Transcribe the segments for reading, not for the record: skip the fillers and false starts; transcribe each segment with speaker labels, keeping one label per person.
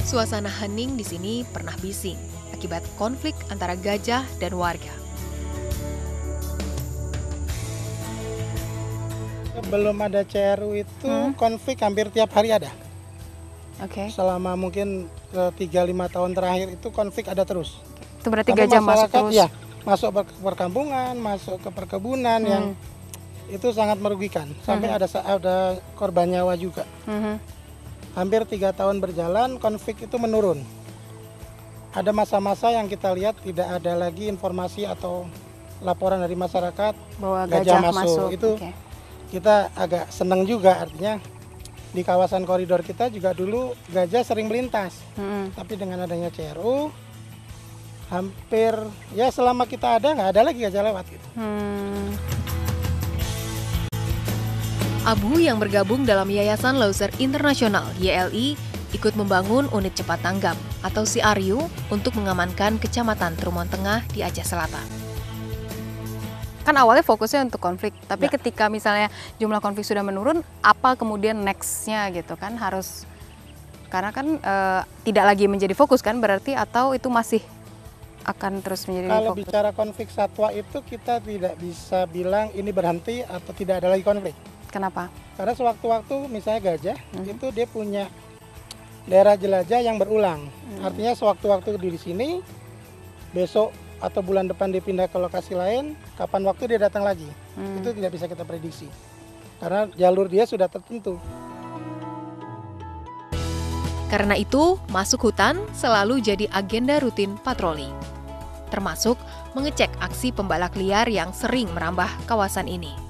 Speaker 1: Suasana hening di sini pernah bising akibat konflik antara gajah dan warga.
Speaker 2: Belum ada CRU itu konflik hampir tiap hari ada.
Speaker 3: Oke.
Speaker 2: Selama mungkin 3-5 tahun terakhir itu konflik ada terus.
Speaker 3: Itu berarti
Speaker 2: Karena
Speaker 3: gajah masuk terus.
Speaker 2: Ya, masuk ke perkampungan, masuk ke perkebunan yang itu sangat merugikan. Sampai ada korban nyawa juga. Hampir 3 tahun berjalan, konflik itu menurun. Ada masa-masa yang kita lihat tidak ada lagi informasi atau laporan dari masyarakat
Speaker 3: bahwa gajah masuk.
Speaker 2: Itu kita agak senang juga, artinya di kawasan koridor kita juga dulu gajah sering melintas. Tapi dengan adanya CRU, hampir ya selama kita ada nggak ada lagi gajah lewat gitu.
Speaker 1: Abu yang bergabung dalam Yayasan Leuser Internasional (YLI) ikut membangun unit cepat tanggap atau CRU untuk mengamankan Kecamatan Trumon Tengah di Aceh Selatan.
Speaker 3: Kan awalnya fokusnya untuk konflik, tapi ketika misalnya jumlah konflik sudah menurun, apa kemudian next-nya gitu kan? Harus, karena kan tidak lagi menjadi fokus kan berarti, atau itu masih akan terus menjadi
Speaker 2: Kalau
Speaker 3: fokus?
Speaker 2: bicara konflik satwa itu kita tidak bisa bilang ini berhenti atau tidak ada lagi konflik.
Speaker 3: Kenapa?
Speaker 2: Karena sewaktu-waktu misalnya gajah itu dia punya daerah jelajah yang berulang. Artinya sewaktu-waktu di sini, besok atau bulan depan dia pindah ke lokasi lain, kapan waktu dia datang lagi. Itu tidak bisa kita prediksi. Karena jalur dia sudah tertentu.
Speaker 1: Karena itu, masuk hutan selalu jadi agenda rutin patroli. Termasuk mengecek aksi pembalak liar yang sering merambah kawasan ini.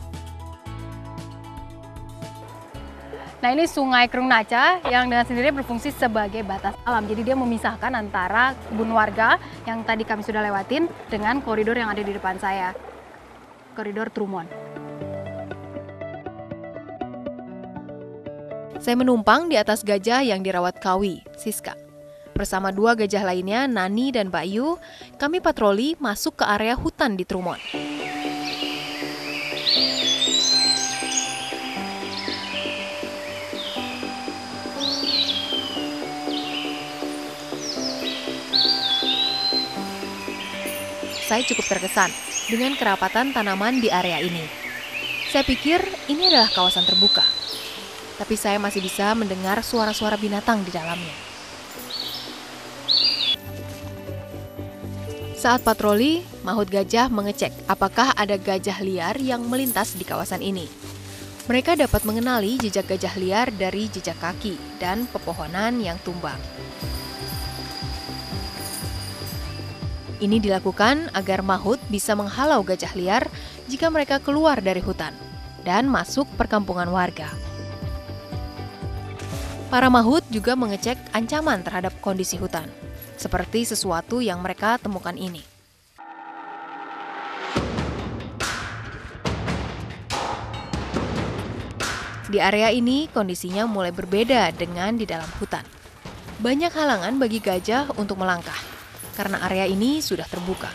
Speaker 3: Nah, ini Sungai Kerung Naca yang dengan sendirinya berfungsi sebagai batas alam. Jadi dia memisahkan antara kebun warga yang tadi kami sudah lewatin dengan koridor yang ada di depan saya. Koridor Trumon.
Speaker 1: Saya menumpang di atas gajah yang dirawat Kawi, Siska. Bersama 2 gajah lainnya, Nani dan Bayu, kami patroli masuk ke area hutan di Trumon. Saya cukup terkesan dengan kerapatan tanaman di area ini. Saya pikir ini adalah kawasan terbuka, tapi saya masih bisa mendengar suara-suara binatang di dalamnya. Saat patroli, Mahut Gajah mengecek apakah ada gajah liar yang melintas di kawasan ini. Mereka dapat mengenali jejak gajah liar dari jejak kaki dan pepohonan yang tumbang. Ini dilakukan agar Mahut bisa menghalau gajah liar jika mereka keluar dari hutan dan masuk perkampungan warga. Para Mahut juga mengecek ancaman terhadap kondisi hutan, seperti sesuatu yang mereka temukan ini. Di area ini kondisinya mulai berbeda dengan di dalam hutan. Banyak halangan bagi gajah untuk melangkah, karena area ini sudah terbuka.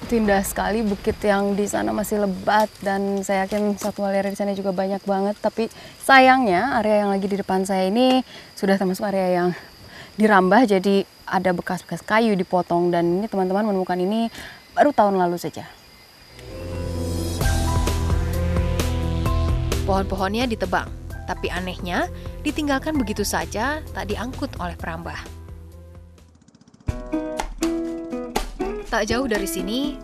Speaker 3: Itu indah sekali, bukit yang di sana masih lebat dan saya yakin satwa liar di sana juga banyak banget. Tapi sayangnya area yang lagi di depan saya ini sudah termasuk area yang dirambah, jadi ada bekas-bekas kayu dipotong dan ini teman-teman menemukan ini baru tahun lalu saja.
Speaker 1: Pohon-pohonnya ditebang, tapi anehnya ditinggalkan begitu saja, tak diangkut oleh perambah. Tak jauh dari sini,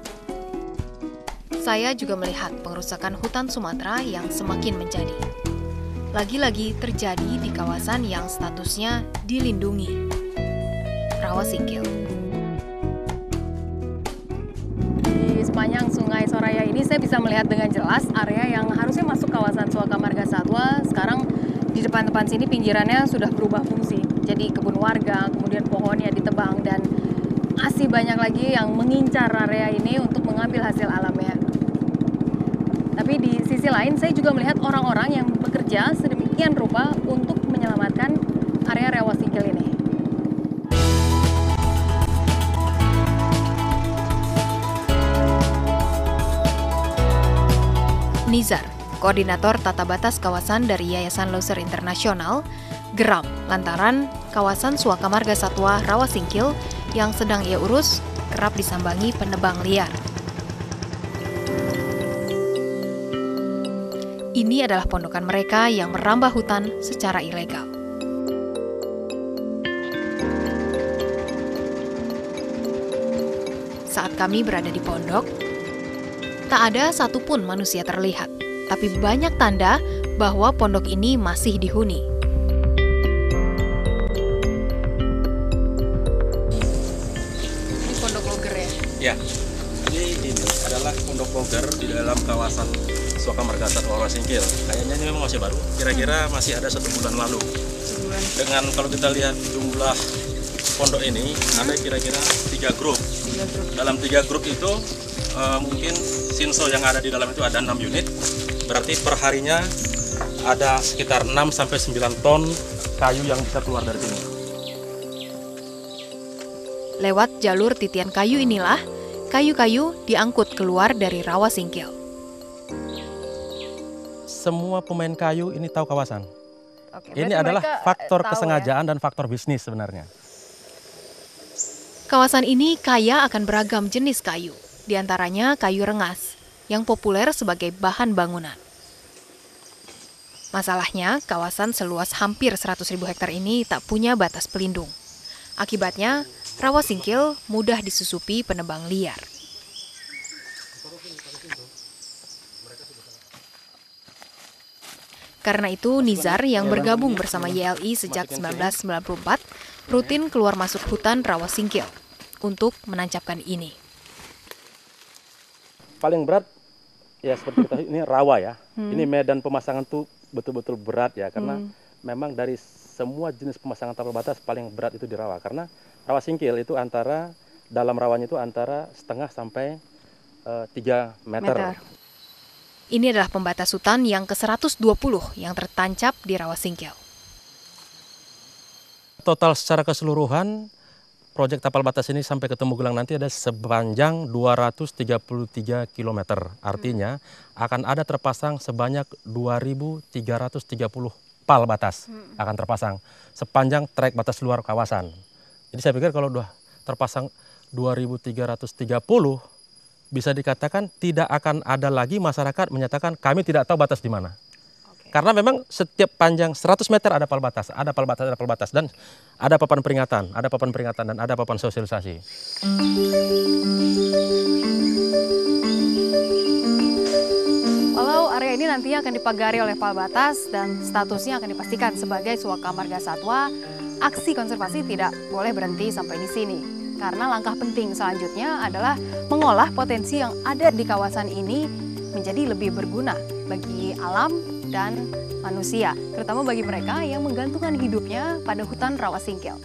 Speaker 1: saya juga melihat pengrusakan hutan Sumatera yang semakin menjadi. Lagi-lagi terjadi di kawasan yang statusnya dilindungi, Rawa Singkil.
Speaker 3: Di sepanjang Sungai Soraya ini saya bisa melihat dengan jelas area yang harusnya masuk kawasan Suaka Marga Satwa, sekarang di depan-depan sini pinggirannya sudah berubah fungsi. Jadi kebun warga, kemudian pohonnya ditebang dan masih banyak lagi yang mengincar area ini untuk mengambil hasil alamnya. Tapi di sisi lain saya juga melihat orang-orang yang bekerja sedemikian rupa untuk menyelamatkan area Rawa Singkil ini.
Speaker 1: Nizar, Koordinator Tata Batas Kawasan dari Yayasan Loser Internasional, geram lantaran kawasan Suaka Marga Satwa Rawasingkil yang sedang ia urus kerap disambangi penebang liar. Ini adalah pondokan mereka yang merambah hutan secara ilegal. Saat kami berada di pondok, tak ada satupun manusia terlihat, tapi banyak tanda bahwa pondok ini masih dihuni.
Speaker 3: Ini pondok loger ya?
Speaker 4: Ya, ini adalah pondok loger di dalam kawasan Suaka Marga Satwa Rawasingkil. Kayaknya ini memang masih baru, kira-kira masih ada 1 bulan lalu.
Speaker 3: Sebulan.
Speaker 4: Dengan kalau kita lihat jumlah pondok ini, ada kira-kira 3 grup. Dalam 3 grup itu mungkin Sinso yang ada di dalam itu ada 6 unit. Berarti perharinya ada sekitar 6-9 ton kayu yang bisa keluar dari sini.
Speaker 1: Lewat jalur titian kayu inilah, kayu-kayu diangkut keluar dari Rawasingkil.
Speaker 4: Semua pemain kayu ini tahu kawasan.
Speaker 3: Oke,
Speaker 4: Ini
Speaker 3: berarti
Speaker 4: adalah
Speaker 3: mereka,
Speaker 4: faktor
Speaker 3: tahu
Speaker 4: kesengajaan dan faktor bisnis sebenarnya.
Speaker 1: Kawasan ini kaya akan beragam jenis kayu, di antaranya kayu rengas, yang populer sebagai bahan bangunan. Masalahnya, kawasan seluas hampir 100.000 hektar ini tak punya batas pelindung. Akibatnya, Rawasingkil mudah disusupi penebang liar. Karena itu, Nizar yang bergabung bersama YLI sejak 1994 rutin keluar masuk hutan Rawasingkil untuk menancapkan ini.
Speaker 4: Paling berat ya seperti kita ini rawa ya. Ini medan pemasangan tuh betul-betul berat ya karena memang dari semua jenis pemasangan tapal batas paling berat itu di rawa karena Rawasingkil itu antara dalam rawanya itu antara 1,5 sampai 3 meter.
Speaker 1: Ini adalah pembatas hutan yang ke-120 yang tertancap di Rawasingkil.
Speaker 4: Total secara keseluruhan proyek tapal batas ini sampai ke Tembugelang nanti ada sepanjang 233 km. Artinya akan ada terpasang sebanyak 2.330 pal batas akan terpasang sepanjang trek batas luar kawasan. Jadi saya pikir kalau sudah terpasang 2.330 bisa dikatakan tidak akan ada lagi masyarakat menyatakan kami tidak tahu batas di mana. Karena memang setiap panjang 100 meter ada pal batas, ada pal batas, ada pal batas, dan ada papan peringatan, dan ada papan sosialisasi.
Speaker 3: Walau area ini nantinya akan dipagari oleh pal batas dan statusnya akan dipastikan sebagai Suaka Marga Satwa, aksi konservasi tidak boleh berhenti sampai di sini. Karena langkah penting selanjutnya adalah mengolah potensi yang ada di kawasan ini menjadi lebih berguna bagi alam dan manusia, terutama bagi mereka yang menggantungkan hidupnya pada hutan Rawasingkil.